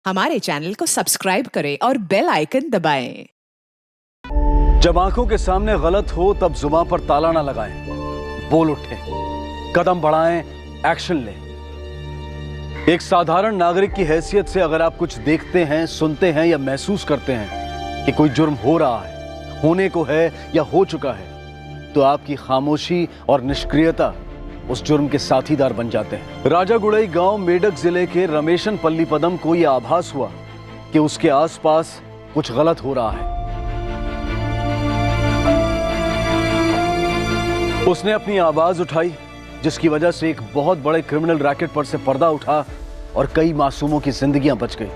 हमारे चैनल को सब्सक्राइब करें और बेल आइकन दबाएं। जब आंखों के सामने गलत हो तब जुबान पर ताला ना लगाएं, बोल उठें, कदम बढ़ाएं, एक्शन लें। एक साधारण नागरिक की हैसियत से अगर आप कुछ देखते हैं, सुनते हैं या महसूस करते हैं कि कोई जुर्म हो रहा है, होने को है या हो चुका है, तो आपकी खामोशी और निष्क्रियता उस जुर्म के साथीदार बन जाते हैं। राजागुड़ई गांव मेडक जिले के रमेशन पल्लीपदम को यह आभास हुआ कि उसके आसपास कुछ गलत हो रहा है। उसने अपनी आवाज उठाई, जिसकी वजह से एक बहुत बड़े क्रिमिनल रैकेट पर से पर्दा उठा और कई मासूमों की जिंदगियां बच गई।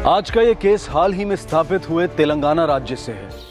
आज का यह केस हाल ही में स्थापित हुए तेलंगाना राज्य से है।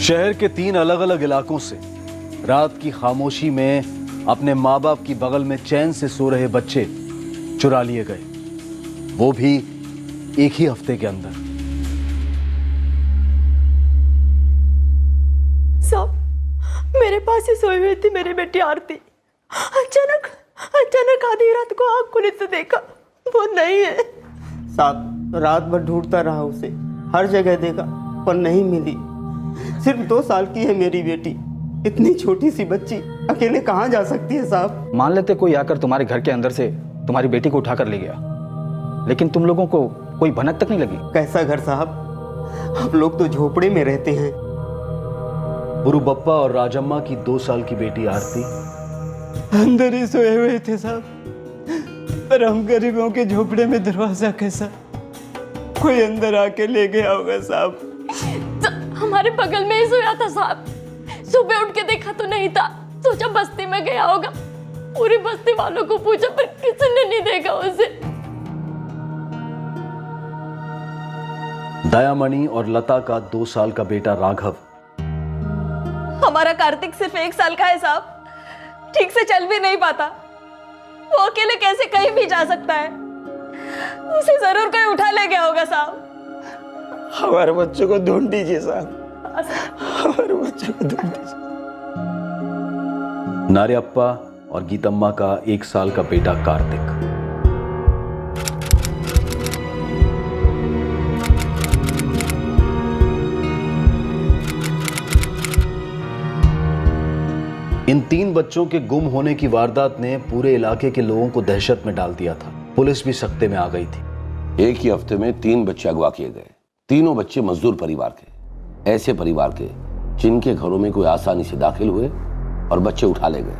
शहर के 3 अलग अलग इलाकों से रात की खामोशी में अपने माँ बाप की बगल में चैन से सो रहे बच्चे चुरा लिए गए, वो भी एक ही हफ्ते के अंदर। साहब, मेरे पास ही सोई हुई थी मेरी बेटी आरती। अचानक आधी रात को आँख खुली तो देखा वो नहीं है। साहब, रात भर ढूंढता रहा उसे, हर जगह देखा पर नहीं मिली। सिर्फ 2 साल की है मेरी बेटी, इतनी छोटी सी बच्ची अकेले कहाँ जा सकती है साहब? मान लेते कोई आकर तुम्हारे घर के अंदर से तुम्हारी बेटी को उठाकर ले गया, लेकिन तुम लोगों को कोई भनक तक नहीं लगी। कैसा घर साहब, हम लोग तो झोपड़े में रहते हैं। गुरु बप्पा और राजम्मा की 2 साल की बेटी आरती अंदर ही सोए हुए थे साहब, पर हम गरीबों के झोपड़े में दरवाजा कैसा, कोई अंदर आके ले गया होगा साहब। हमारे बगल में ही सोया था साहब। सुबह उठ के देखा तो नहीं था, सोचा बस्ती में गया होगा। पूरी बस्ती वालों को पूछा पर किसी ने नहीं देखा उसे। दयामणि और लता का 2 साल का बेटा राघव। हमारा कार्तिक सिर्फ 1 साल का है साहब, ठीक से चल भी नहीं पाता। वो अकेले कैसे कहीं भी जा सकता है? उसे जरूर कोई उठा ले गया होगा साहब। हमारे बच्चों को ढूंढ दीजिए साहब, हमारे बच्चों को ढूंढ दीजिए। नारियप्पा और गीतम्मा का 1 साल का बेटा कार्तिक। इन 3 बच्चों के गुम होने की वारदात ने पूरे इलाके के लोगों को दहशत में डाल दिया था। पुलिस भी सख्ते में आ गई थी। एक ही हफ्ते में 3 बच्चे अगवा किए गए। तीनों बच्चे मजदूर परिवार के, ऐसे परिवार के जिनके घरों में कोई आसानी से दाखिल हुए और बच्चे उठा ले गए।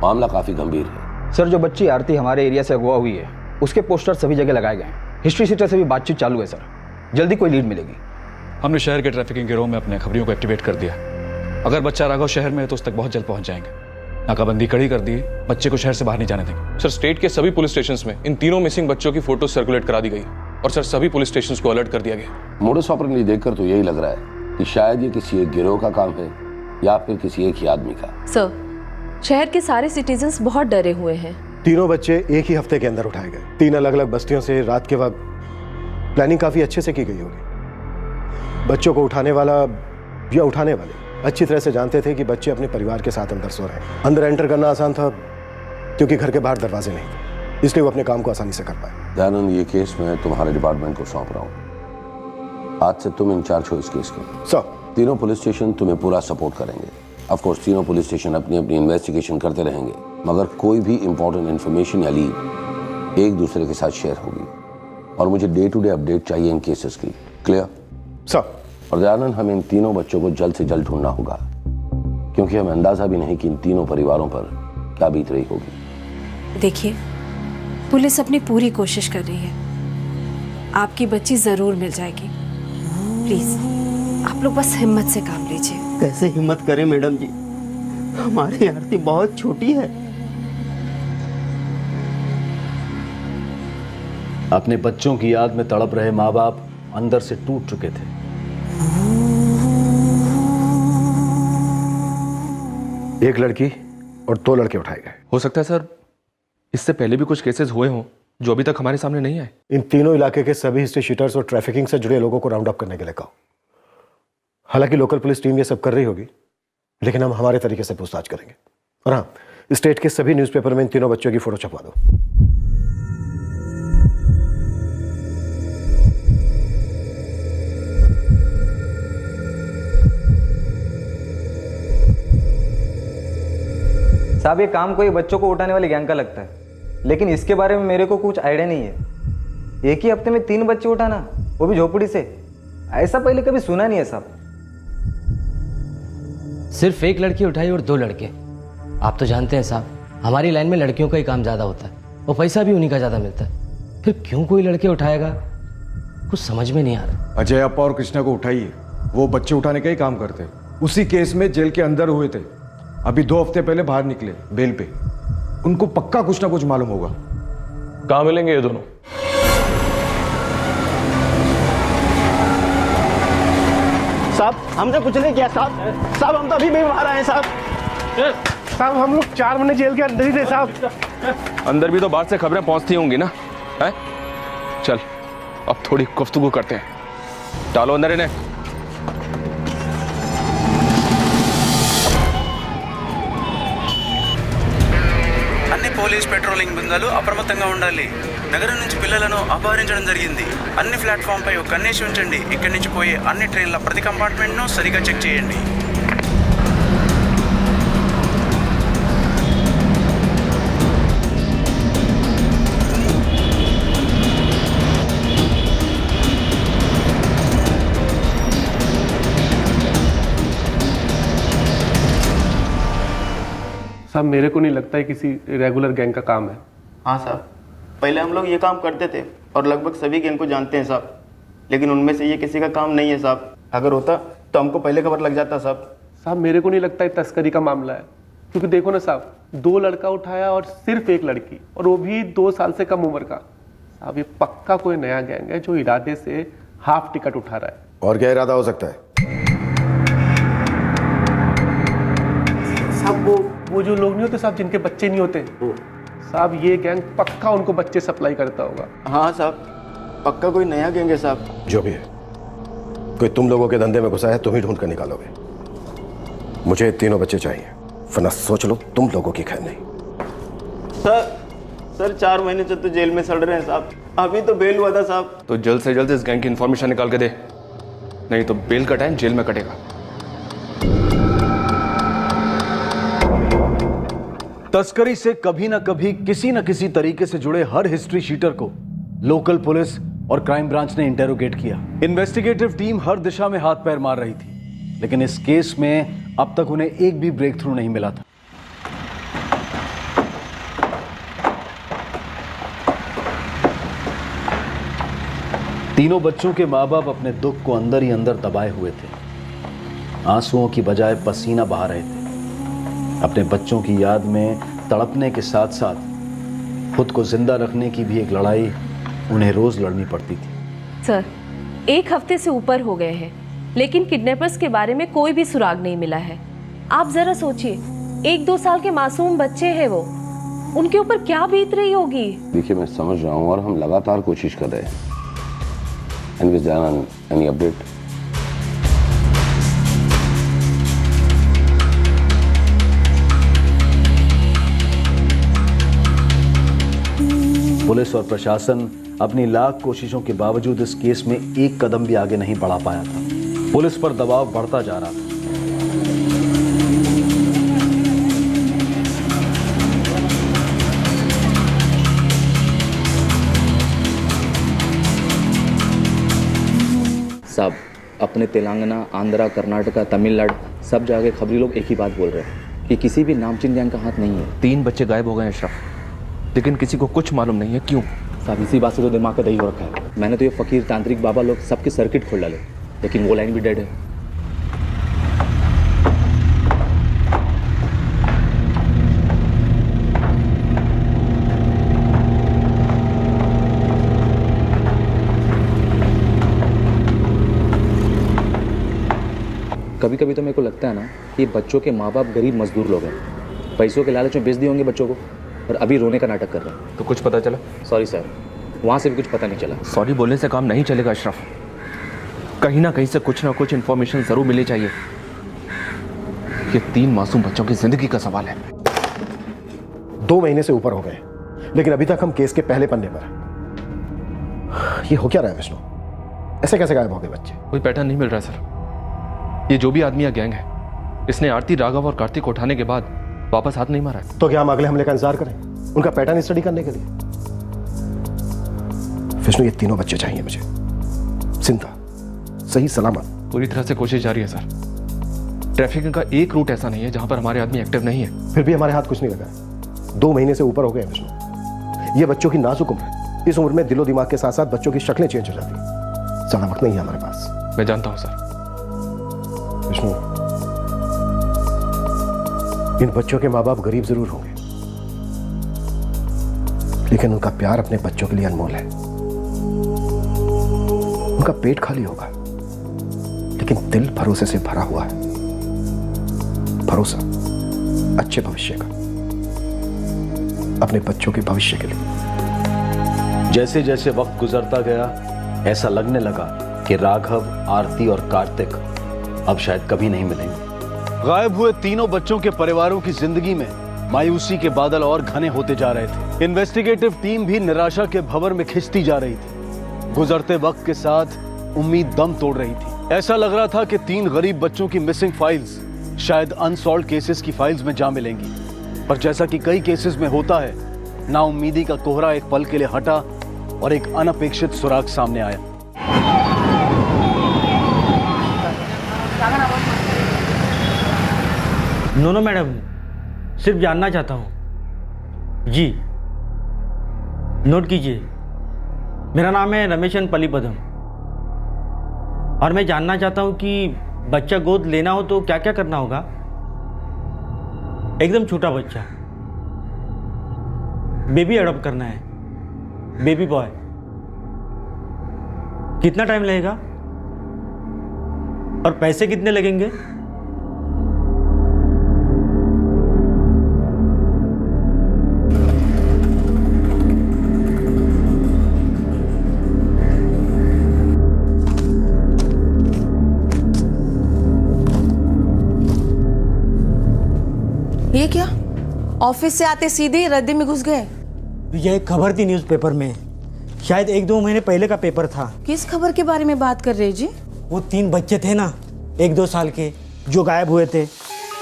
मामला काफी गंभीर है। सर, जो बच्ची आरती हमारे एरिया से अगवा हुई है उसके पोस्टर सभी जगह लगाए गए हैं। हिस्ट्री सीटर से भी बातचीत चालू है सर, जल्दी कोई लीड मिलेगी। हमने शहर के ट्रैफिकिंग गिरोह में अपने खबरियों को एक्टिवेट कर दिया। अगर बच्चा राघव शहर में है तो उस तक बहुत जल्द पहुंच जाएंगे। नाकाबंदी कड़ी कर दी, बच्चे को शहर से बाहर नहीं जाने देंगे। सर, स्टेट के सभी पुलिस स्टेशंस में इन तीनों मिसिंग बच्चों की फोटो सर्कुलेट करा दी गई और सर सभी पुलिस स्टेशंस को अलर्ट कर दिया गया। मोडस ऑपरेंडी देखकर तो यही लग रहा है कि शायद ये किसी एक गिरोह का काम है या फिर किसी एक ही आदमी का। सर, शहर के सारे सिटीजन्स बहुत डरे हुए हैं। तीनों बच्चे एक ही हफ्ते के अंदर उठाए गए। 3 अलग अलग बस्तियों से रात के वक्त प्लानिंग काफी अच्छे से की गई होगी। बच्चों को उठाने वाला या उठाने वाले अच्छी तरह से जानते थे कि बच्चे अपने परिवार के साथ अंदर सो रहे हैं। अंदर एंटर करना आसान था क्योंकि घर के बाहर दरवाजे नहीं थे, इसलिए वो अपने काम को आसानी से कर पाए। दयानंद, ये केस मैं तुम्हारे डिपार्टमेंट को सौंप रहा हूँ। आज से तुम इंचार्ज हो इस केस के। सर, तीनों पुलिस स्टेशन तुम्हें पूरा सपोर्ट करेंगे। ऑफ कोर्स तीनों पुलिस स्टेशन अपनी अपनी इन्वेस्टिगेशन करते रहेंगे, मगर कोई भी इंपॉर्टेंट इन्फॉर्मेशन या लीड एक दूसरे के साथ शेयर होगी और मुझे डे टू डे अपडेट चाहिए इन केसेस की। क्लियर? सर। और दयानंद, हमें इन तीनों बच्चों को जल्द से जल्द ढूंढना होगा क्योंकि हमें अंदाजा भी नहीं कि इन तीनों परिवारों पर क्या बीत रही होगी। देखिए, पुलिस अपनी पूरी कोशिश कर रही है। आपकी बच्ची जरूर मिल जाएगी। प्लीज आप लोग बस हिम्मत से काम लीजिए। कैसे हिम्मत करें मैडम जी, हमारी आरती बहुत छोटी है। अपने बच्चों की याद में तड़प रहे माँ बाप अंदर से टूट चुके थे। एक लड़की और 2 लड़के उठाए गए। हो सकता है सर इससे पहले भी कुछ केसेस हुए हों जो अभी तक हमारे सामने नहीं आए। इन तीनों इलाके के सभी हिस्ट्री शीटर्स और ट्रैफिकिंग से जुड़े लोगों को राउंड अप करने के लिए कहो। हालांकि लोकल पुलिस टीम ये सब कर रही होगी, लेकिन हम हमारे तरीके से पूछताछ करेंगे। और हाँ, स्टेट के सभी न्यूज़पेपर में इन तीनों बच्चों की फोटो छपवा दो। साहब, ये काम कोई बच्चों को उठाने वाली गैंग का लगता है, लेकिन इसके बारे में मेरे को कुछ आइडिया नहीं है। एक ही हफ्ते में 3 बच्चे उठाना, वो भी झोपड़ी से, ऐसा पहले कभी सुना नहीं है साहब। सिर्फ एक लड़की उठाई और 2 लड़के। आप तो जानते हैं साहब, हमारी लाइन में लड़कियों का ही काम ज़्यादा होता है और पैसा भी उन्हीं का ज़्यादा मिलता है। फिर क्यों कोई लड़के उठाएगा, कुछ समझ में नहीं आ रहा। अजय अप्पा और कृष्णा को उठाइए, वो बच्चे उठाने का ही काम करते हैं। उसी केस में जेल के अंदर हुए थे, अभी 2 हफ्ते पहले बाहर निकले बेल पे। उनको पक्का कुछ ना कुछ मालूम होगा। कहाँ मिलेंगे ये दोनों? साहब, हमने कुछ नहीं किया साहब। साहब, हम तो अभी भी बाहर आए हैं साहब। साहब, हम लोग 4 महीने जेल के अंदर ही थे साहब। अंदर भी तो बाहर से खबरें पहुंचती होंगी ना, है? चल अब थोड़ी गुफ्तगू करते हैं। डालो अंदर इन्हें। అన్ని పోలీస్ పెట్రోలింగ్ బృందాలు అప్రమత్తంగా ఉండాలి. నగరం నుంచి పిల్లలను అపహరించడం జరిగింది. అన్ని ప్లాట్ఫామ్ పై ఒక కన్నేసి ఉంచండి. ఇక్కడి నుంచి పోయే అన్ని ట్రైన్ల ప్రతి కంపార్ట్మెంట్ను సరిగా చెక్ చేయండి. साहब, मेरे को नहीं लगता है किसी रेगुलर गैंग का काम है। हाँ साहब, पहले हम लोग ये काम करते थे और लगभग सभी गैंग को जानते हैं साहब, लेकिन उनमें से ये किसी का काम नहीं है साहब। अगर होता तो हमको पहले खबर लग जाता साहब। साहब, मेरे को नहीं लगता है तस्करी का मामला है, क्योंकि देखो ना साहब, 2 लड़का उठाया और सिर्फ 1 लड़की, और वो भी 2 साल से कम उम्र का। अब ये पक्का कोई नया गैंग है जो इरादे से हाफ टिकट उठा रहा है। और क्या इरादा हो सकता है? साहब वो जो लोग नहीं होते साहब, जिनके बच्चे नहीं होते साहब, ये गैंग पक्का उनको बच्चे सप्लाई करता होगा। हाँ साहब, पक्का कोई नया गैंग है साहब। जो भी है, कोई तुम लोगों के धंधे में घुसा है, तुम ही ढूंढ कर निकालोगे। मुझे 3 बच्चे चाहिए, वरना सोच लो तुम लोगों की खैर नहीं। सर 4 महीने से तो जेल में सड़ रहे हैं साहब, अभी तो बेल हुआ था साहब। तो जल्द से जल्द इस गैंग की इंफॉर्मेशन निकाल के दे, नहीं तो बेल का टाइम जेल में कटेगा। तस्करी से कभी ना कभी किसी न किसी तरीके से जुड़े हर हिस्ट्री शीटर को लोकल पुलिस और क्राइम ब्रांच ने इंटेरोगेट किया। इन्वेस्टिगेटिव टीम हर दिशा में हाथ पैर मार रही थी, लेकिन इस केस में अब तक उन्हें एक भी ब्रेक थ्रू नहीं मिला था। तीनों बच्चों के माँ बाप अपने दुख को अंदर ही अंदर दबाए हुए थे। आंसुओं की बजाय पसीना बहा रहे थे। अपने बच्चों की याद में तड़पने के साथ साथ खुद को जिंदा रखने की भी एक लड़ाई उन्हें रोज लड़नी पड़ती थी। सर, 1 हफ्ते से ऊपर हो गए हैं, लेकिन किडनैपर्स के बारे में कोई भी सुराग नहीं मिला है। आप जरा सोचिए, 1-2 साल के मासूम बच्चे हैं वो, उनके ऊपर क्या बीत रही होगी। देखिए, मैं समझ रहा हूँ और हम लगातार कोशिश कर रहे हैं। Anyways, Diana, any update? Police और प्रशासन अपनी लाख कोशिशों के बावजूद इस केस में एक कदम भी आगे नहीं बढ़ा पाया था। पुलिस पर दबाव बढ़ता जा रहा था। साहब, अपने तेलंगाना, आंध्रा, कर्नाटका, तमिलनाडु सब जगह खबरी लोग एक ही बात बोल रहे हैं कि किसी भी नामचीन गैंग का हाथ नहीं है। 3 बच्चे गायब हो गए हैं अशरफ, लेकिन किसी को कुछ मालूम नहीं है क्यों। साहब, इसी बात से तो दिमाग का दही हो रखा है। मैंने तो ये फकीर, तांत्रिक बाबा लोग सबके सर्किट खोल डाले, लेकिन वो लाइन भी डेड है। कभी कभी तो मेरे को लगता है ना कि बच्चों के माँ बाप गरीब मजदूर लोग हैं, पैसों के लालच में बेच दिए होंगे बच्चों को, और अभी रोने का नाटक कर रहे हैं। तो कुछ पता चला? सॉरी सर, वहाँ से भी कुछ पता नहीं चला। सॉरी बोलने से काम नहीं चलेगा अशरफ, कहीं ना कहीं से कुछ ना कुछ इन्फॉर्मेशन जरूर मिलनी चाहिए। ये 3 मासूम बच्चों की जिंदगी का सवाल है। 2 महीने से ऊपर हो गए, लेकिन अभी तक हम केस के पहले पन्ने पर हैं। ये हो क्या रहा है विष्णु? ऐसे कैसे गायब हो गए बच्चे? कोई पैटर्न नहीं मिल रहा सर। ये जो भी आदमी या गैंग है, इसने आरती, राघव और कार्तिक को उठाने के बाद वापस हाथ नहीं मारा है। तो क्या हम अगले हमले का इंतजार करें, उनका पैटर्न स्टडी करने के लिए? विष्णु, ये 3 बच्चे चाहिए मुझे, जिंदा, सही सलामत। पूरी तरह से कोशिश जारी है सर। ट्रैफिकिंग का एक रूट ऐसा नहीं है जहां पर हमारे आदमी एक्टिव नहीं है। फिर भी हमारे हाथ कुछ नहीं लगा है। 2 महीने से ऊपर हो गए विष्णु। ये बच्चों की नाजुक उम्र है। इस उम्र में दिलो दिमाग के साथ साथ बच्चों की शक्लें चेंज हो जाती हैं। ज्यादा वक्त नहीं है हमारे पास। मैं जानता हूं सर। विष्णु, इन बच्चों के माँ बाप गरीब जरूर होंगे, लेकिन उनका प्यार अपने बच्चों के लिए अनमोल है। उनका पेट खाली होगा, लेकिन दिल भरोसे से भरा हुआ है। भरोसा अच्छे भविष्य का, अपने बच्चों के भविष्य के लिए। जैसे जैसे वक्त गुजरता गया, ऐसा लगने लगा कि राघव, आरती और कार्तिक अब शायद कभी नहीं मिलेंगे। गायब हुए 3 बच्चों के परिवारों की जिंदगी में मायूसी के बादल और घने होते जा रहे थे। इन्वेस्टिगेटिव टीम भी निराशा के भंवर में खिंचती जा रही थी। गुजरते वक्त के साथ उम्मीद दम तोड़ रही थी। ऐसा लग रहा था कि 3 गरीब बच्चों की मिसिंग फाइल्स शायद अनसॉल्व केसेस की फाइल्स में जा मिलेंगी। पर जैसा कि कई केसेस में होता है, नाउम्मीदी का कोहरा एक पल के लिए हटा और एक अनपेक्षित सुराग सामने आया। नो मैडम, सिर्फ जानना चाहता हूँ। जी, नोट कीजिए। मेरा नाम है रमेशन पलीपदम, और मैं जानना चाहता हूँ कि बच्चा गोद लेना हो तो क्या क्या करना होगा। एकदम छोटा बच्चा, बेबी अडॉप्ट करना है, बेबी बॉय। कितना टाइम लगेगा और पैसे कितने लगेंगे? ये क्या, ऑफिस से आते सीधे रद्दी में घुस गए? यह एक खबर थी न्यूज़पेपर में, शायद 1-2 महीने पहले का पेपर था। किस खबर के बारे में बात कर रहे जी? वो 3 बच्चे थे ना, 1-2 साल के, जो गायब हुए थे।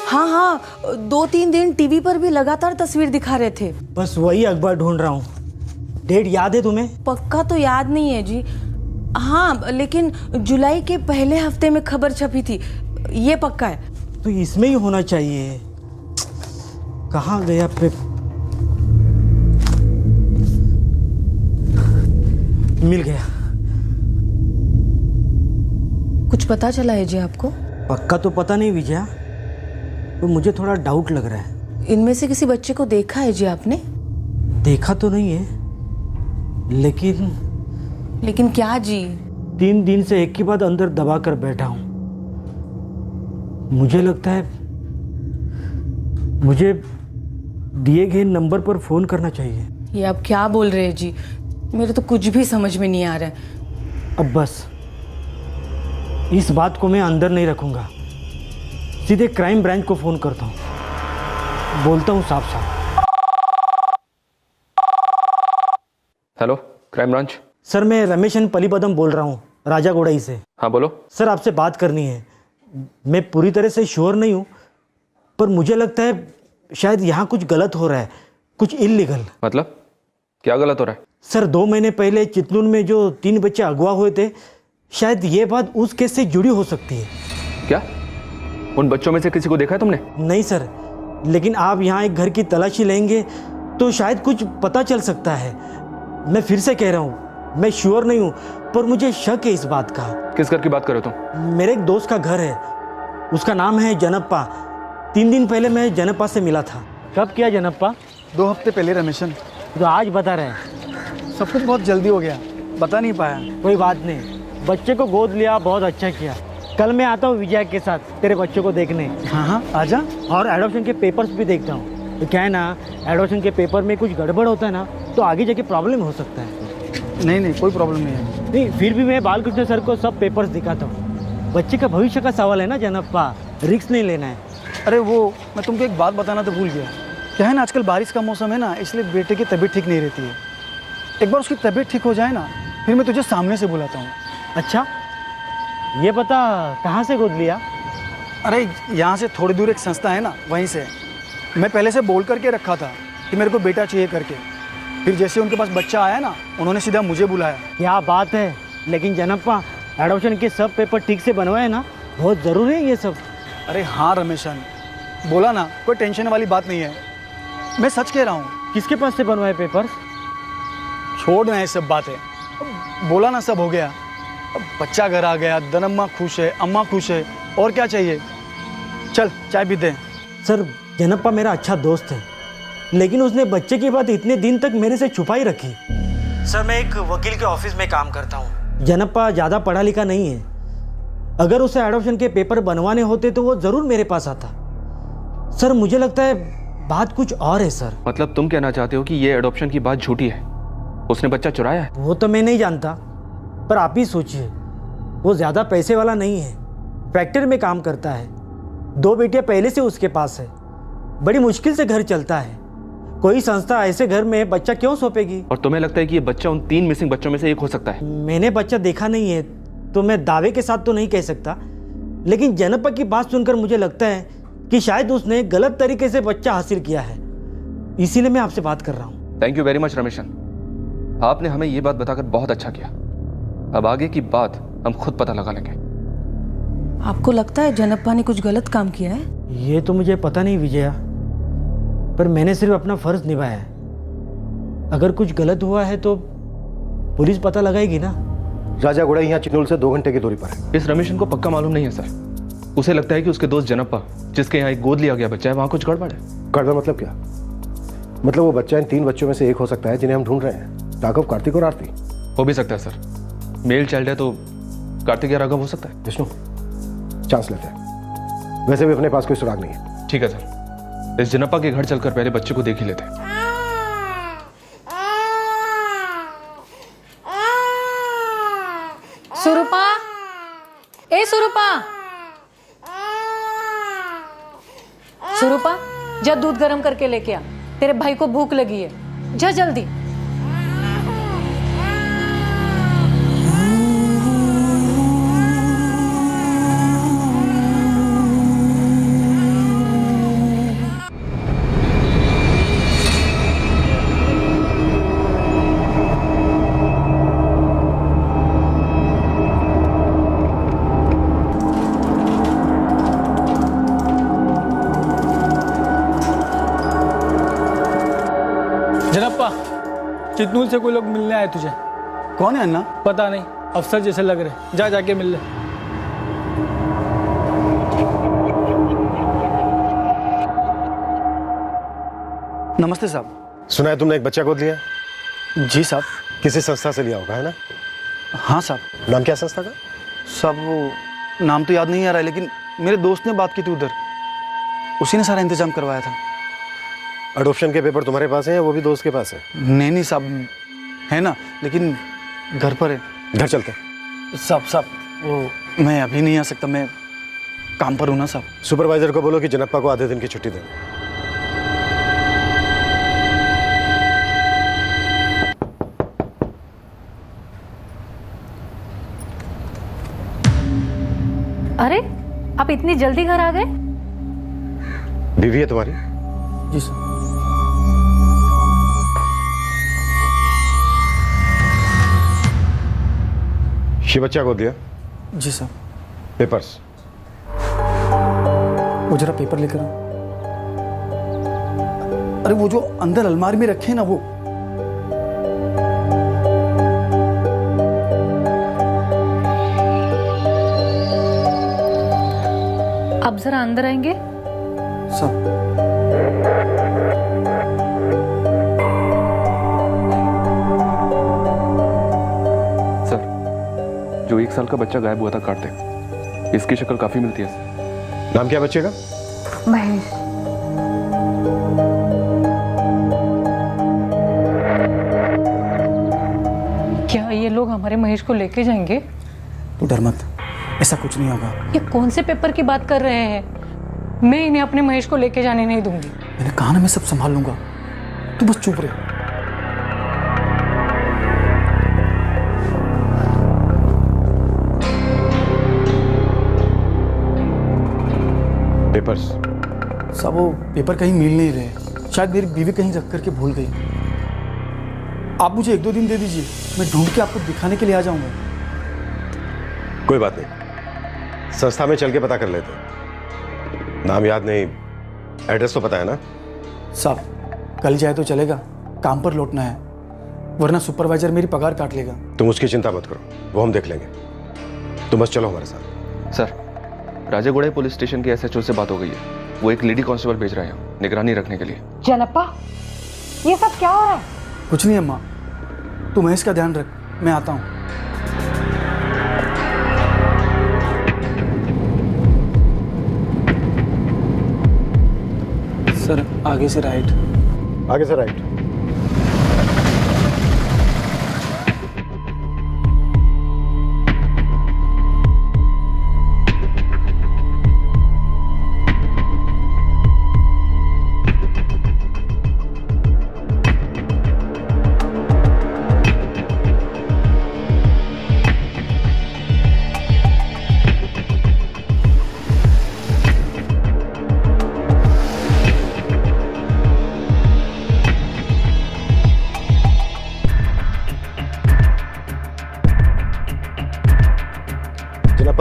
हाँ हाँ, 2-3 दिन टीवी पर भी लगातार तस्वीर दिखा रहे थे। बस वही अखबार ढूंढ रहा हूँ। डेट याद है तुम्हें? पक्का तो याद नहीं है जी। हाँ, लेकिन जुलाई के पहले हफ्ते में खबर छपी थी, ये पक्का है। तो इसमें ही होना चाहिए। कहाँ गया पे? मिल गया। कुछ पता चला है जी आपको? पक्का तो पता नहीं विजया, तो मुझे थोड़ा डाउट लग रहा है। इनमें से किसी बच्चे को देखा है जी आपने? देखा तो नहीं है, लेकिन क्या जी? 3 दिन से एक के बाद अंदर दबा कर बैठा हूं। मुझे लगता है मुझे दिए गए नंबर पर फोन करना चाहिए। ये आप क्या बोल रहे हैं जी? मेरे तो कुछ भी समझ में नहीं आ रहा है। अब बस इस बात को मैं अंदर नहीं रखूंगा, सीधे क्राइम ब्रांच को फोन करता हूँ, बोलता हूँ साफ साफ। Hello, crime branch. सर, मैं रमेशन पलीपदम बोल रहा हूँ, राजागोड़ाई से। हाँ बोलो। सर, आपसे बात करनी है। मैं पूरी तरह से श्योर नहीं हूँ, पर मुझे लगता है शायद यहाँ कुछ गलत हो रहा है, कुछ इल्लीगल। मतलब क्या गलत हो रहा है? सर, 2 महीने पहले चितलून में जो 3 बच्चे अगवा हुए थे, शायद ये बात उस केस से जुड़ी हो सकती है। क्या उन बच्चों में से किसी को देखा है तुमने? नहीं सर, लेकिन आप यहाँ एक घर की तलाशी लेंगे तो शायद कुछ पता चल सकता है। मैं फिर से कह रहा हूँ, मैं श्योर नहीं हूँ, पर मुझे शक है इस बात का। किस घर की बात कर रहे हो तुम? मेरे एक दोस्त का घर है, उसका नाम है जनप्पा। 3 दिन पहले मैं जनप्पा से मिला था। कब किया जनप्पा? 2 हफ्ते पहले रमेशन। तो आज बता रहे हैं? सब कुछ बहुत जल्दी हो गया, बता नहीं पाया। कोई बात नहीं, बच्चे को गोद लिया, बहुत अच्छा किया। कल मैं आता हूँ विजय के साथ तेरे बच्चों को देखने। हाँ, आजा। और एडॉप्शन के पेपर्स भी देखता हूँ। तो क्या है ना, एडॉप्शन के पेपर में कुछ गड़बड़ होता है ना, तो आगे जाके प्रॉब्लम हो सकता है। नहीं, कोई प्रॉब्लम नहीं है। नहीं, फिर भी मैं बालकृष्ण सर को सब पेपर्स दिखाता हूँ। बच्चे का भविष्य का सवाल है ना जनप्पा, रिस्क नहीं लेना है। अरे वो, मैं तुमको एक बात बताना तो भूल गया। क्या है ना, आजकल बारिश का मौसम है ना, इसलिए बेटे की तबीयत ठीक नहीं रहती है। एक बार उसकी तबीयत ठीक हो जाए ना, फिर मैं तुझे सामने से बुलाता हूँ। अच्छा, ये पता कहाँ से गोद लिया? अरे यहाँ से थोड़ी दूर एक संस्था है ना, वहीं से। मैं पहले से बोल करके रखा था कि मेरे को बेटा चाहिए करके। फिर जैसे उनके पास बच्चा आया ना, उन्होंने सीधा मुझे बुलाया। क्या बात है। लेकिन जनप्पा, एडॉप्शन के सब पेपर ठीक से बनवाए ना, बहुत ज़रूरी है ये सब। अरे हाँ रमेशन, बोला ना, कोई टेंशन वाली बात नहीं है, मैं सच कह रहा हूँ। किसके पास से बनवाए पेपर्स? छोड़ ना ये सब बातें, बोला ना सब हो गया। अब बच्चा घर आ गया, धनम्मा खुश है, अम्मा खुश है, और क्या चाहिए। चल चाय पीते हैं। सर, जनप्पा मेरा अच्छा दोस्त है, लेकिन उसने बच्चे की बात इतने दिन तक मेरे से छुपाई रखी। सर, मैं एक वकील के ऑफिस में काम करता हूँ। जनप्पा ज़्यादा पढ़ा लिखा नहीं है। अगर उसे एडॉप्शन के पेपर बनवाने होते तो वो ज़रूर मेरे पास आता। सर, मुझे लगता है बात कुछ और है सर। मतलब तुम कहना चाहते हो कि ये एडॉप्शन की बात झूठी है, उसने बच्चा चुराया है? वो तो मैं नहीं जानता, पर आप ही सोचिए, वो ज़्यादा पैसे वाला नहीं है, फैक्ट्री में काम करता है, 2 बेटियां पहले से उसके पास है, बड़ी मुश्किल से घर चलता है। कोई संस्था ऐसे घर में बच्चा क्यों सौंपेगी? और तुम्हें लगता है कि ये बच्चा उन 3 मिसिंग बच्चों में से एक हो सकता है? मैंने बच्चा देखा नहीं है, तो मैं दावे के साथ तो नहीं कह सकता, लेकिन जनप्पा की बात सुनकर मुझे लगता है कि शायद उसने गलत तरीके से बच्चा हासिल किया है, इसीलिए मैं आपसे बात कर रहा हूँ। Thank you very much Rameshan, आपने हमें ये बात बताकर बहुत अच्छा किया। अब आगे की बात हम खुद पता लगा लेंगे। आपको लगता है जनप्पा ने कुछ गलत काम किया है? ये तो मुझे पता नहीं विजया, पर मैंने सिर्फ अपना फर्ज निभाया है। अगर कुछ गलत हुआ है तो पुलिस पता लगाएगी ना। राजागोड़ाई यहाँ चितनूल से 2 घंटे की दूरी पर है। इस रमेशन को पक्का मालूम नहीं है सर। उसे लगता है कि उसके दोस्त जनप्पा, जिसके यहाँ एक गोद लिया गया बच्चा है, वहाँ कुछ गड़बड़ है। गड़बड़ मतलब क्या? मतलब वो बच्चा इन 3 बच्चों में से एक हो सकता है जिन्हें हम ढूंढ रहे हैं, राघव, कार्तिक और आरती। हो भी सकता है सर, मेल चाइल्ड है तो कार्तिक या राघव हो सकता है। विष्णु, चांस लेते हैं। वैसे भी अपने पास कोई सुराग नहीं है। ठीक है सर, इस जनप्पा के घर चलकर पहले बच्चे को देख ही लेते हैं। सुरूपा, ए सुरूपा, सुरूपा, जा दूध गर्म करके लेके आ, तेरे भाई को भूख लगी है, जा जल्दी। जनप्पा, चितनूर से कोई लोग मिलने आए तुझे। कौन है अन्ना? पता नहीं, अफसर जैसे लग रहे। जा जाके मिल ले। नमस्ते साहब। सुना है तुमने एक बच्चा गोद लिया? जी साहब। किसी संस्था से लिया होगा, है ना? हाँ साहब। नाम क्या संस्था का? साहब वो नाम तो याद नहीं आ रहा है, लेकिन मेरे दोस्त ने बात की थी उधर, उसी ने सारा इंतजाम करवाया था। अडॉप्शन के पेपर तुम्हारे पास हैं या वो भी दोस्त के पास है? नहीं साहब, है ना, लेकिन घर पर है। घर चलते हैं। साहब वो मैं अभी नहीं आ सकता, मैं काम पर हूँ ना साहब। सुपरवाइजर को बोलो कि जनप्पा को आधे दिन की छुट्टी दें। अरे, आप इतनी जल्दी घर आ गए? बीवी है तुम्हारी? जी सर। ये बच्चा गोद लिया? जी सर। पेपर्स? वो जरा पेपर लेकर आओ। अरे वो जो अंदर अलमारी में रखे हैं ना, वो। आप जरा अंदर आएंगे? सब। सर, जो 1 साल का बच्चा गायब हुआ था कार्तिक, इसकी शक्ल काफी मिलती है। नाम क्या बच्चे का? महेश। क्या ये लोग हमारे महेश को लेके जाएंगे? तू डर मत, ऐसा कुछ नहीं होगा। ये कौन से पेपर की बात कर रहे हैं? मैं इन्हें अपने महेश को लेके जाने नहीं दूंगी। मैंने कहा ना, मैं सब संभाल लूंगा, तू बस चुप रहे। पेपर्स? सब वो पेपर कहीं मिल नहीं रहे, शायद मेरी बीवी कहीं रख करके भूल गई। आप मुझे 1-2 दिन दे दीजिए, मैं ढूंढ के आपको दिखाने के लिए आ जाऊंगा। कोई बात नहीं, संस्था में चल के पता कर लेते हैं। नाम याद नहीं, एड्रेस तो पता है ना? साहब, कल जाए तो चलेगा, काम पर लौटना है, वरना सुपरवाइजर मेरी पगार काट लेगा। तुम उसकी चिंता मत करो, वो हम देख लेंगे। तुम बस चलो हमारे साथ। सर, राजागुड़ा पुलिस स्टेशन के एसएचओ से बात हो गई है, वो एक लेडी कांस्टेबल भेज रहे हैं निगरानी रखने के लिए। जनप्पा, ये सब क्या हो रहा है? कुछ नहीं अम्मा, तू महेश का ध्यान रख, मैं आता हूँ। सर, आगे से राइट। आगे से राइट।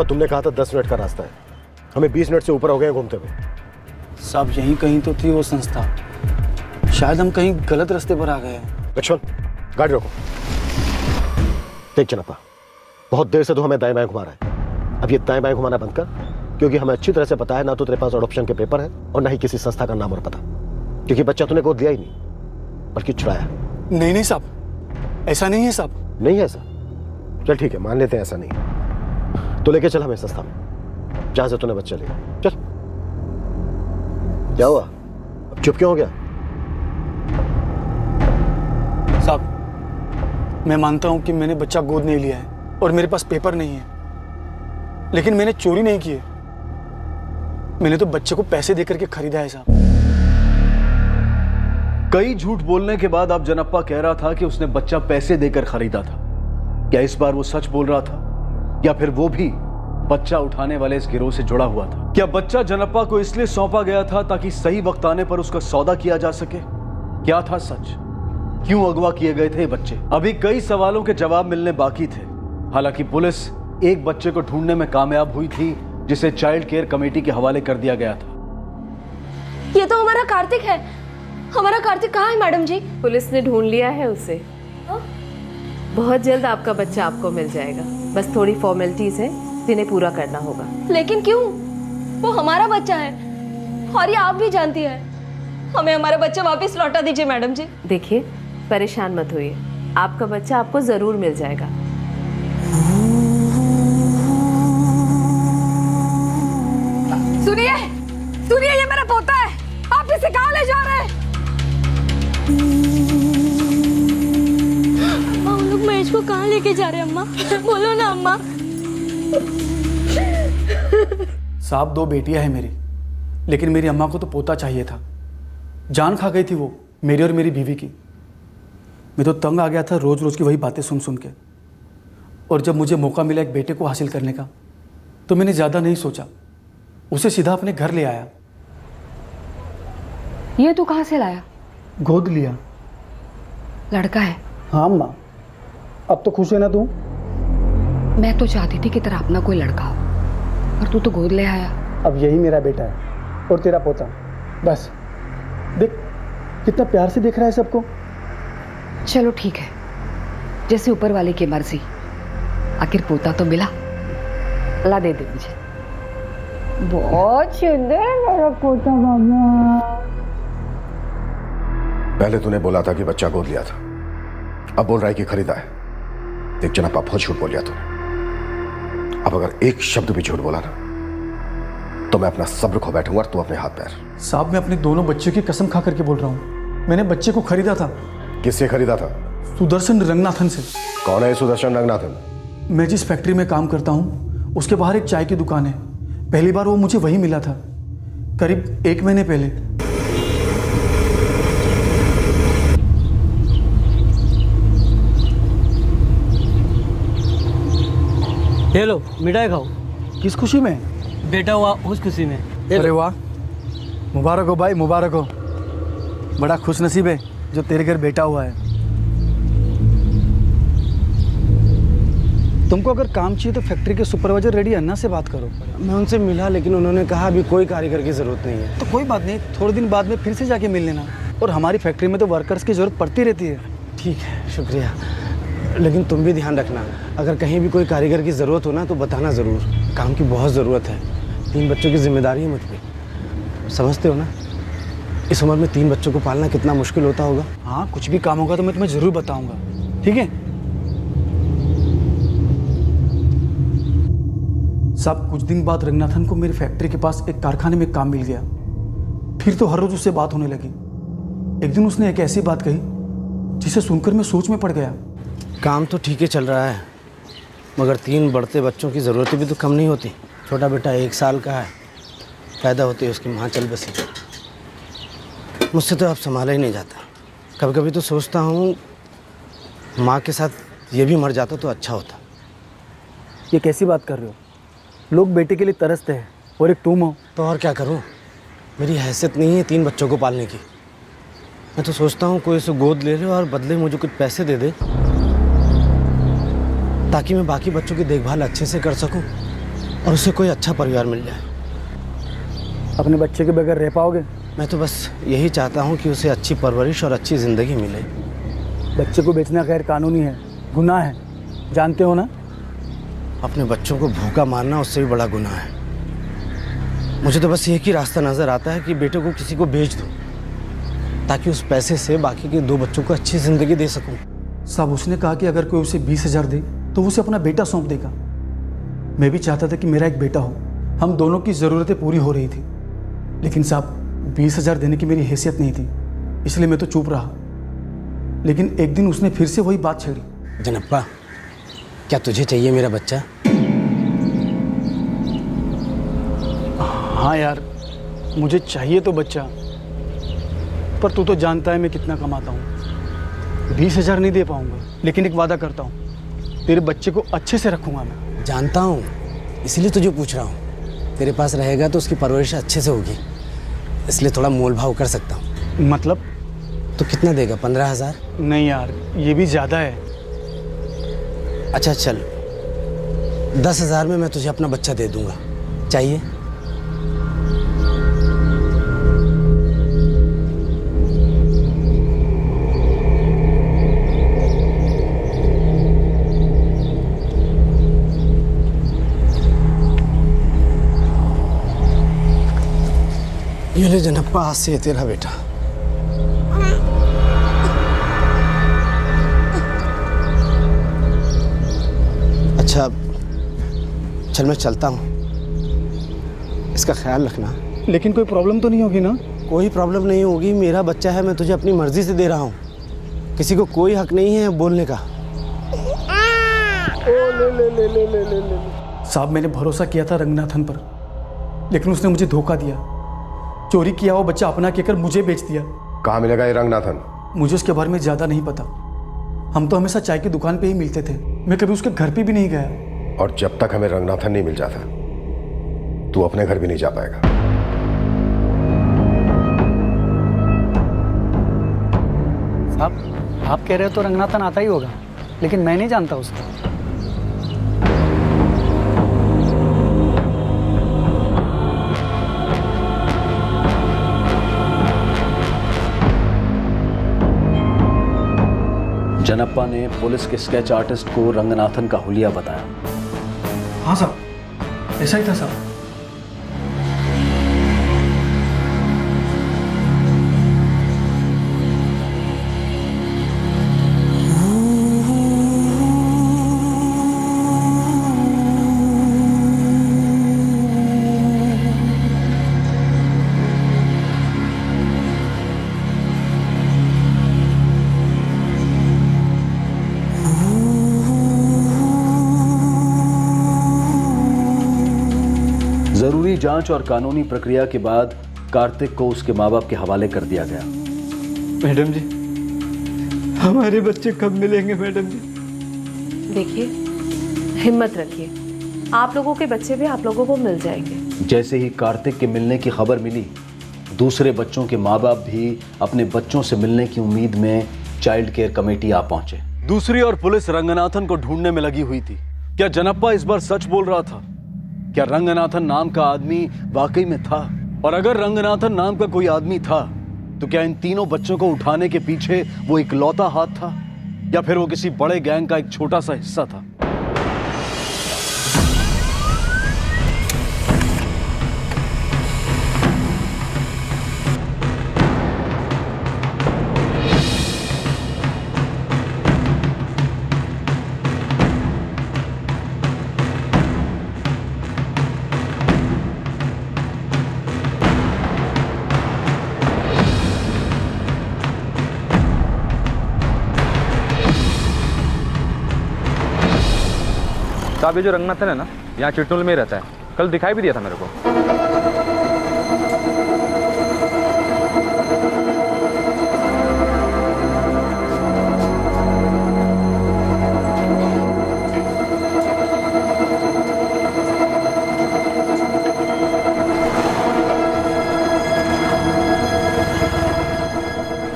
तुमने कहा था 10 मिनट का रास्ता है, हमें 20 मिनट से ऊपर हो गए घूमते हुए। साहब, यहीं कहीं तो थी वो संस्था, शायद हम कहीं गलत रास्ते पर आ गए हैं। लक्ष्मण, गाड़ी रोको। देख जनप्पा, बहुत देर से तो हमें दाएं बाएं घुमा रहा है, अब ये दाएं बाएं घुमाना बंद कर, क्योंकि हमें अच्छी तरह से पता है ना तो तेरे पास अडॉप्शन के पेपर है और ना ही किसी संस्था का नाम और पता, क्योंकि बच्चा तूने गोद लिया ही नहीं। बल्कि छुड़ाया। नहीं नहीं साहब, ऐसा नहीं है साहब। नहीं है ऐसा? चल ठीक है, मान लेते हैं ऐसा नहीं। तो लेके चल हमें सस्ता में, जहां से तूने बच्चा लिया। चल। क्या हुआ, अब चुप क्यों हो गया? साहब, मैं मानता हूं कि मैंने बच्चा गोद नहीं लिया है और मेरे पास पेपर नहीं है, लेकिन मैंने चोरी नहीं की है। मैंने तो बच्चे को पैसे देकर के खरीदा है साहब। कई झूठ बोलने के बाद अब जनप्पा कह रहा था कि उसने बच्चा पैसे देकर खरीदा था। क्या इस बार वो सच बोल रहा था, या फिर वो भी बच्चा उठाने वाले इस गिरोह से जुड़ा हुआ था? क्या बच्चा जनप्पा को इसलिए सौंपा गया था ताकि सही वक्त आने पर उसका सौदा किया जा सके? क्या था सच? क्यों अगवा किए गए थे बच्चे? अभी कई सवालों के जवाब मिलने बाकी थे। हालांकि पुलिस एक बच्चे को ढूंढने में कामयाब हुई थी, जिसे चाइल्ड केयर कमेटी के हवाले कर दिया गया था। ये तो हमारा कार्तिक है। हमारा कार्तिक कहाँ है मैडम जी? पुलिस ने ढूंढ लिया है उसे। बहुत जल्द आपका बच्चा आपको मिल जाएगा। बस थोड़ी फॉर्मेलिटीज हैं जिन्हें पूरा करना होगा। लेकिन क्यों? वो हमारा बच्चा है और ये आप भी जानती है। हमें हमारा बच्चा वापस लौटा दीजिए मैडम जी। देखिए, परेशान मत होइए, आपका बच्चा आपको जरूर मिल जाएगा। सुनिए, सुनिए, ये मेरा पोता है। आप इसे कहाँ ले जा रहे हैं? अम्मा, उन लोग महेश को कहाँ लेके जा रहे हैं? अम्मा बोलो ना अम्मा। साहब, 2 बेटियां हैं मेरी, लेकिन मेरी अम्मा को तो पोता चाहिए था। जान खा गई थी वो मेरी और मेरी बीवी की। मैं तो तंग आ गया था रोज रोज की वही बातें सुन सुन के। और जब मुझे मौका मिला एक बेटे को हासिल करने का, तो मैंने ज़्यादा नहीं सोचा, उसे सीधा अपने घर ले आया। ये तू कहाँ से लाया? गोद लिया। लड़का है? हाँ अम्मा। अब तो खुश है ना तू? मैं तो चाहती थी कि तेरा अपना कोई लड़का हो, और तू तो गोद ले आया। अब यही मेरा बेटा है और तेरा पोता। बस देख कितना प्यार से देख रहा है सबको। चलो ठीक है, जैसे ऊपर वाले की मर्जी। आखिर पोता तो मिला, अल्लाह दे दे मुझे। बहुत सुंदर है मेरा पोता मामा। पहले तूने बोला था कि बच्चा गोद लिया था, अब बोल रहा है कि खरीदा है। देख जनप्पा, बहुत झूठ बोल लिया तूने। अब अगर एक शब्द भी झूठ बोला ना, तो मैं अपना सब्र खो बैठूंगा और तू अपने हाथ पैर। साहब, मैं अपने दोनों बच्चों की कसम खा करके बोल रहा हूँ। मैंने बच्चे को खरीदा था। किससे खरीदा था? सुदर्शन रंगनाथन से। कौन है सुदर्शन रंगनाथन? मैं जिस फैक्ट्री में काम करता हूँ उसके बाहर एक चाय की दुकान है। पहली बार वो मुझे वही मिला था, करीब 1 महीने पहले। ये लो, मिठाई खाओ। किस खुशी में? बेटा हुआ उस खुशी में। अरे वाह, मुबारक हो भाई, मुबारक हो। बड़ा खुश नसीब है जो तेरे घर बेटा हुआ है। तुमको अगर काम चाहिए तो फैक्ट्री के सुपरवाइजर रेडी अन्ना से बात करो। मैं उनसे मिला, लेकिन उन्होंने कहा अभी कोई कारीगर की ज़रूरत नहीं है। तो कोई बात नहीं, थोड़े दिन बाद में फिर से जाके मिल लेना। और हमारी फैक्ट्री में तो वर्कर्स की ज़रूरत पड़ती रहती है। ठीक है, शुक्रिया। लेकिन तुम भी ध्यान रखना, अगर कहीं भी कोई कारीगर की ज़रूरत हो ना तो बताना ज़रूर। काम की बहुत ज़रूरत है। 3 बच्चों की जिम्मेदारी है मुझ पर, समझते हो ना? इस उम्र में 3 बच्चों को पालना कितना मुश्किल होता होगा। हाँ, कुछ भी काम होगा तो मैं तुम्हें ज़रूर बताऊंगा, ठीक है? साहब, कुछ दिन बाद रंगनाथन को मेरी फैक्ट्री के पास एक कारखाने में काम मिल गया। फिर तो हर रोज उससे बात होने लगी। एक दिन उसने एक ऐसी बात कही जिसे सुनकर मैं सोच में पड़ गया। काम तो ठीक ही चल रहा है, मगर 3 बढ़ते बच्चों की ज़रूरतें भी तो कम नहीं होती। छोटा बेटा 1 साल का है, पैदा होते ही उसकी माँ चल बसी। मुझसे तो अब संभाला ही नहीं जाता। कभी कभी तो सोचता हूँ माँ के साथ ये भी मर जाता तो अच्छा होता। ये कैसी बात कर रहे हो? लोग बेटे के लिए तरसते हैं और एक तुम हो। तो और क्या करूँ, मेरी हैसियत नहीं है 3 बच्चों को पालने की। मैं तो सोचता हूँ कोई इसे गोद ले ले और बदले मुझे कुछ पैसे दे दे, ताकि मैं बाकी बच्चों की देखभाल अच्छे से कर सकूं और उसे कोई अच्छा परिवार मिल जाए। अपने बच्चे के बगैर रह पाओगे? मैं तो बस यही चाहता हूं कि उसे अच्छी परवरिश और अच्छी ज़िंदगी मिले। बच्चे को बेचना गैर कानूनी है, गुनाह है, जानते हो ना? अपने बच्चों को भूखा मारना उससे भी बड़ा गुनाह है। मुझे तो बस एक ही रास्ता नज़र आता है कि बेटे को किसी को बेच दूं, ताकि उस पैसे से बाकी के 2 बच्चों को अच्छी ज़िंदगी दे सकूं। साहब उसने कहा कि अगर कोई उसे 20,000 दे तो वो उसे अपना बेटा सौंप देगा। मैं भी चाहता था कि मेरा एक बेटा हो, हम दोनों की ज़रूरतें पूरी हो रही थी। लेकिन साहब 20,000 देने की मेरी हैसियत नहीं थी, इसलिए मैं तो चुप रहा। लेकिन एक दिन उसने फिर से वही बात छेड़ी। जनप्पा, क्या तुझे चाहिए मेरा बच्चा? हाँ यार, मुझे चाहिए तो बच्चा, पर तू तो जानता है मैं कितना कमाता हूँ। 20,000 नहीं दे पाऊंगा, लेकिन एक वादा करता हूँ, तेरे बच्चे को अच्छे से रखूंगा मैं। जानता हूँ, इसलिए तुझे पूछ रहा हूँ। तेरे पास रहेगा तो उसकी परवरिश अच्छे से होगी, इसलिए थोड़ा मोल भाव कर सकता हूँ। मतलब? तो कितना देगा? 15,000? नहीं यार, ये भी ज़्यादा है। अच्छा चल, 10,000 में मैं तुझे अपना बच्चा दे दूंगा। चाहिए? ये ले जनप्पा, आज से है तेरा बेटा। अच्छा चल, मैं चलता हूँ, इसका ख्याल रखना। लेकिन कोई प्रॉब्लम तो नहीं होगी ना? कोई प्रॉब्लम नहीं होगी, मेरा बच्चा है, मैं तुझे अपनी मर्जी से दे रहा हूँ, किसी को कोई हक नहीं है बोलने का। साहब मैंने भरोसा किया था रंगनाथन पर, लेकिन उसने मुझे धोखा दिया। चोरी किया वो बच्चा अपना कहकर मुझे बेच दिया। कहाँ मिलेगा ये रंगनाथन? मुझे उसके बारे में ज़्यादा नहीं पता। हम तो हमेशा चाय की दुकान पे ही मिलते थे, मैं कभी उसके घर पे भी नहीं गया। और जब तक हमें रंगनाथन नहीं मिल जाता, तू अपने घर भी नहीं जा पाएगा। साहब आप कह रहे हो तो रंगनाथन आता ही होगा, लेकिन मैं नहीं जानता उसको। जनप्पा ने पुलिस के स्केच आर्टिस्ट को रंगनाथन का हुलिया बताया। हाँ साहब, ऐसा ही था साहब। जरूरी जांच और कानूनी प्रक्रिया के बाद कार्तिक को उसके माँ बाप के हवाले कर दिया गया। मैडम जी, हमारे बच्चे कब मिलेंगे मैडम जी? देखिए, हिम्मत रखिए, आप लोगों के बच्चे भी आप लोगों को मिल जाएंगे। जैसे ही कार्तिक के मिलने की खबर मिली, दूसरे बच्चों के माँ बाप भी अपने बच्चों से मिलने की उम्मीद में चाइल्ड केयर कमेटी आ पहुंचे। दूसरी ओर पुलिस रंगनाथन को ढूंढने में लगी हुई थी। क्या जनप्पा इस बार सच बोल रहा था? क्या रंगनाथन नाम का आदमी वाकई में था? और अगर रंगनाथन नाम का कोई आदमी था, तो क्या इन तीनों बच्चों को उठाने के पीछे वो इकलौता हाथ था, या फिर वो किसी बड़े गैंग का एक छोटा सा हिस्सा था? साहब ये जो रंगनाथन है ना, यहाँ चिटनोल में रहता है, कल दिखाई भी दिया था मेरे को।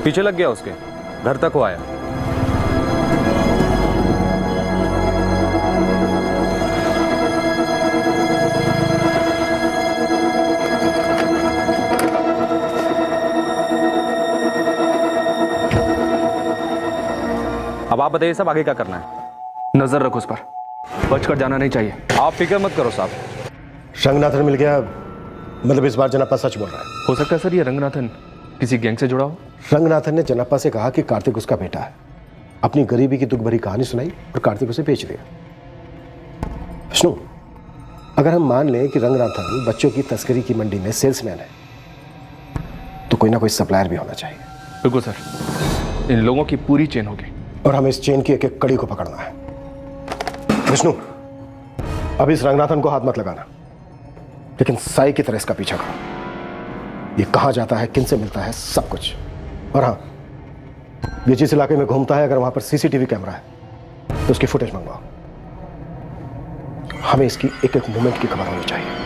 पीछे लग गया उसके, घर तक वो आया। अब आप बताइए साहब, आगे क्या करना है? नजर रखो उस पर, बचकर जाना नहीं चाहिए। आप फिक्र मत करो साहब। रंगनाथन मिल गया मतलब इस बार जनप्पा सच बोल रहा है? हो सकता है सर ये रंगनाथन किसी गैंग से जुड़ा हो? रंगनाथन ने जनप्पा से कहा कि कार्तिक उसका बेटा है, अपनी गरीबी की दुख भरी कहानी सुनाई और कार्तिक उसे बेच दिया। विष्णु, अगर हम मान लें कि रंगनाथन बच्चों की तस्करी की मंडी में सेल्समैन है, तो कोई ना कोई सप्लायर भी होना चाहिए। बिल्कुल सर, इन लोगों की पूरी चेन होगी और हमें इस चेन की एक एक कड़ी को पकड़ना है। विष्णु, अब इस रंगनाथन को हाथ मत लगाना, लेकिन साई की तरह इसका पीछा करो। ये कहां जाता है, किन से मिलता है, सब कुछ। और हाँ, ये जिस इलाके में घूमता है, अगर वहां पर सीसीटीवी कैमरा है तो उसकी फुटेज मंगवाओ। हमें इसकी एक एक मूवमेंट की खबर होनी चाहिए।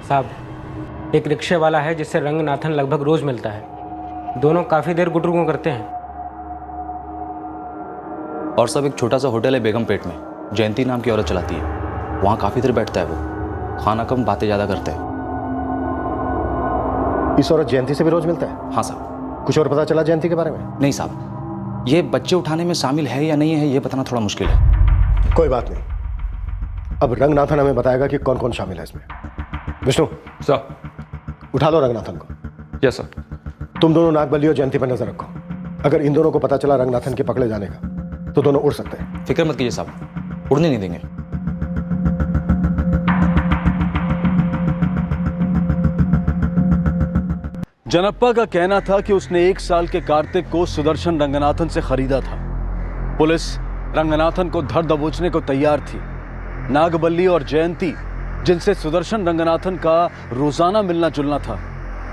साहब, एक रिक्शे वाला है जिससे रंगनाथन लगभग रोज मिलता है। दोनों काफ़ी देर गुटरुगू करते हैं। और सब एक छोटा सा होटल है बेगमपेट में, जयंती नाम की औरत चलाती है। वहाँ काफ़ी देर बैठता है वो, खाना कम बातें ज़्यादा करते हैं। इस औरत जयंती से भी रोज मिलता है? हाँ साहब। कुछ और पता चला जयंती के बारे में? नहीं साहब, ये बच्चे उठाने में शामिल है या नहीं है ये बताना थोड़ा मुश्किल है। कोई बात नहीं, अब रंगनाथन हमें बताएगा कि कौन कौन शामिल है इसमें। विष्णु सर, उठा लो रंगनाथन को। Yes sir. तुम दोनों नागबली और जयंती पर नजर रखो। अगर इन दोनों को पता चला रंगनाथन के पकड़े जाने का, तो दोनों उड़ सकते हैं। फिक्र मत कीजिए साहब, उड़ने नहीं देंगे। जनप्पा का कहना था कि उसने 1 साल के कार्तिक को सुदर्शन रंगनाथन से खरीदा था। पुलिस रंगनाथन को धर दबोचने को तैयार थी। नागबल्ली और जयंती, जिनसे सुदर्शन रंगनाथन का रोजाना मिलना जुलना था,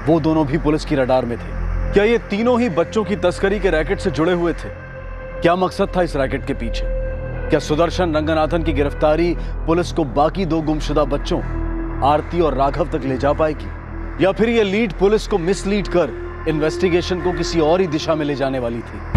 वो दोनों भी पुलिस की रडार में थे। क्या ये तीनों ही बच्चों की तस्करी के रैकेट से जुड़े हुए थे? क्या मकसद था इस रैकेट के पीछे? क्या सुदर्शन रंगनाथन की गिरफ्तारी पुलिस को बाकी 2 गुमशुदा बच्चों आरती और राघव तक ले जा पाएगी, या फिर ये लीड पुलिस को मिसलीड कर इन्वेस्टिगेशन को किसी और ही दिशा में ले जाने वाली थी?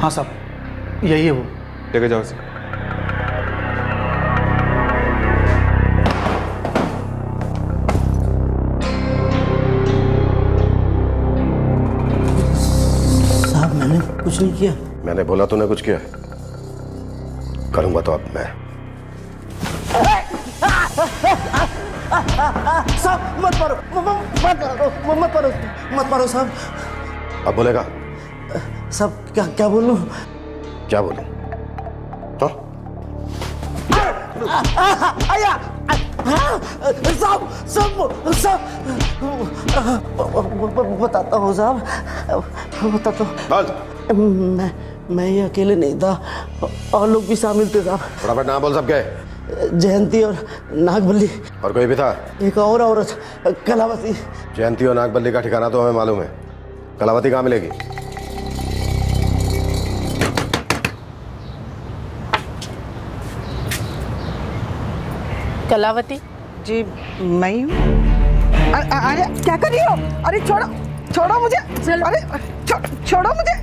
हाँ साहब, यही है वो। लेके जाओ इसे। साहब, मैंने कुछ नहीं किया। मैंने बोला तूने कुछ किया? करूंगा तो अब मैं। साहब मत मारो, मत मारो साहब। अब बोलेगा? साहब क्या बोलूं? क्या बोलूं? तो साहब बताता हूँ साहब, बताता हूँ। मैं ये अकेले नहीं था, और लोग भी शामिल थे साहब। फटाफट ना बोल, सब गए। जयंती और नागबल्ली। और कोई भी था? एक और औरत, कलावती। जयंती और नागबल्ली का ठिकाना तो हमें मालूम है, कलावती कहाँ मिलेगी? कलावती जी मैं हूँ। अरे क्या कर रही हो? अरे छोड़ो छोड़ो मुझे। अरे छोड़ो मुझे।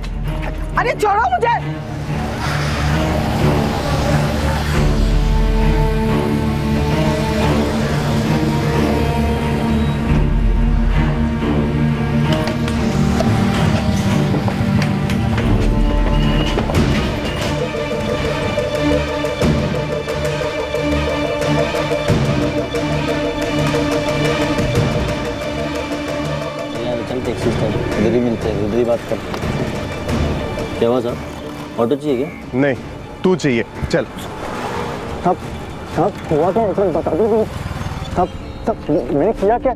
अरे छोड़ो मुझे। चल टैक्सी स्टैंड इधर ही मिलते हैं, उधर ही बात करते हैं। क्या हुआ साहब, ऑटो चाहिए क्या? नहीं, तू चाहिए, चल। अब हुआ क्या मतलब बता दो। तब मैंने किया क्या?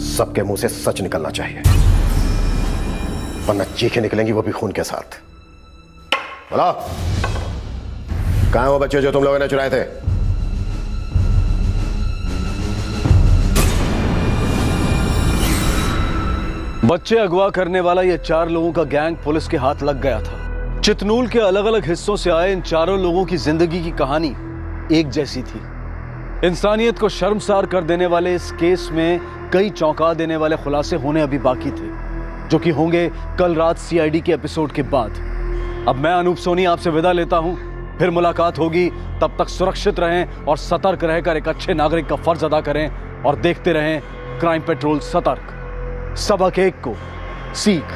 सबके मुंह से सच निकलना चाहिए, वरना चीखें निकलेंगी, वो भी खून के साथ। बोलो, कहाँ हैं वो बच्चे जो तुम लोगों ने चुराए थे? बच्चे अगवा करने वाला ये 4 लोगों का गैंग पुलिस के हाथ लग गया था। चितनूल के अलग अलग हिस्सों से आए इन चारों लोगों की जिंदगी की कहानी एक जैसी थी। इंसानियत को शर्मसार कर देने वाले इस केस में कई चौंका देने वाले खुलासे होने अभी बाकी थे, जो कि होंगे कल रात सीआईडी के एपिसोड के बाद। अब मैं अनूप सोनी आपसे विदा लेता हूं, फिर मुलाकात होगी। तब तक सुरक्षित रहें और सतर्क रहकर एक अच्छे नागरिक का फर्ज अदा करें और देखते रहें क्राइम पेट्रोल सतर्क। सबक एक को, सीख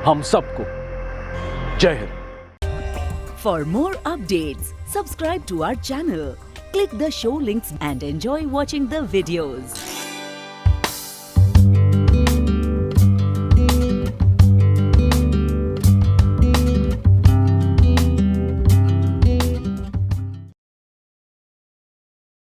हम सबको। जय Hind. For more updates, subscribe to our channel, click the show links and enjoy watching the videos.